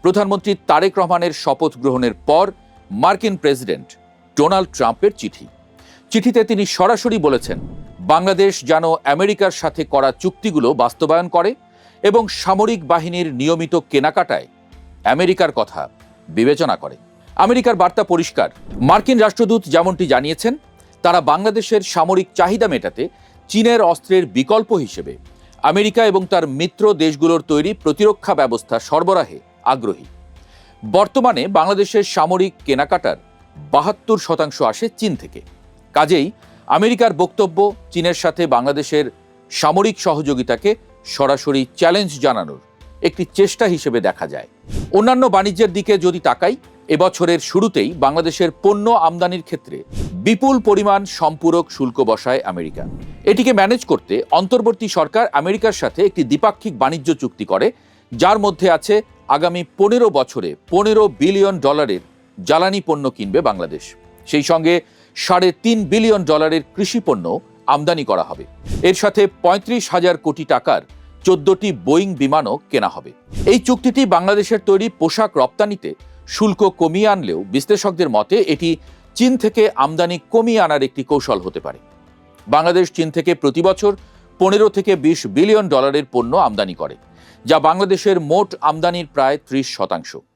প্রধানমন্ত্রী তারেক রহমানের শপথ গ্রহণের পর মার্কিন প্রেসিডেন্ট ডোনাল্ড ট্রাম্পের চিঠিতে তিনি সরাসরি বলেছেন, বাংলাদেশ যেন আমেরিকার সাথে করা চুক্তিগুলো বাস্তবায়ন করে এবং সামরিক বাহিনীর নিয়মিত কেনাকাটায় আমেরিকার কথা বিবেচনা করে। আমেরিকার বার্তা পরিষ্কার। মার্কিন রাষ্ট্রদূত যেমনটি জানিয়েছেন, তারা বাংলাদেশের সামরিক চাহিদা মেটাতে চীনের অস্ত্রের বিকল্প হিসেবে আমেরিকা এবং তার মিত্র দেশগুলোর তৈরি প্রতিরক্ষা ব্যবস্থা সরবরাহে আগ্রহী। বর্তমানে বাংলাদেশের সামরিক কেনাকাটার ৭২% আসে চীন থেকে। কাজেই আমেরিকার বক্তব্য চীনের সাথে বাংলাদেশের সামরিক সহযোগিতাকে সরাসরি চ্যালেঞ্জ জানানোর একটি চেষ্টা হিসেবে দেখা যায়। অন্যান্য বাণিজ্যের দিকে যদি তাকাই, এবছরের শুরুতেই বাংলাদেশের পণ্য আমদানির ক্ষেত্রে বিপুল পরিমাণ সম্পূরক শুল্ক বসায় আমেরিকা। এটিকে ম্যানেজ করতে অন্তর্বর্তী সরকার আমেরিকার সাথে একটি দ্বিপাক্ষিক বাণিজ্য চুক্তি করে, যার মধ্যে আছে আগামী ১৫ বছরে $15 বিলিয়ন জ্বালানি পণ্য কিনবে বাংলাদেশ। সেই সঙ্গে $3.৫ বিলিয়ন কৃষি পণ্য আমদানি করা হবে। এর সাথে ৩৫,০০০ কোটি টাকার ১৪টি বোয়িং বিমানও কেনা হবে। এই চুক্তিটি বাংলাদেশের তৈরি পোশাক রপ্তানিতে শুল্ক কমিয়ে আনলেও বিশ্লেষকদের মতে এটি চীন থেকে আমদানি কমিয়ে আনার একটি কৌশল হতে পারে। বাংলাদেশ চীন থেকে প্রতি বছর $15 থেকে $20 বিলিয়ন পণ্য আমদানি করে, যা বাংলাদেশের মোট আমদানির প্রায় ৩০%।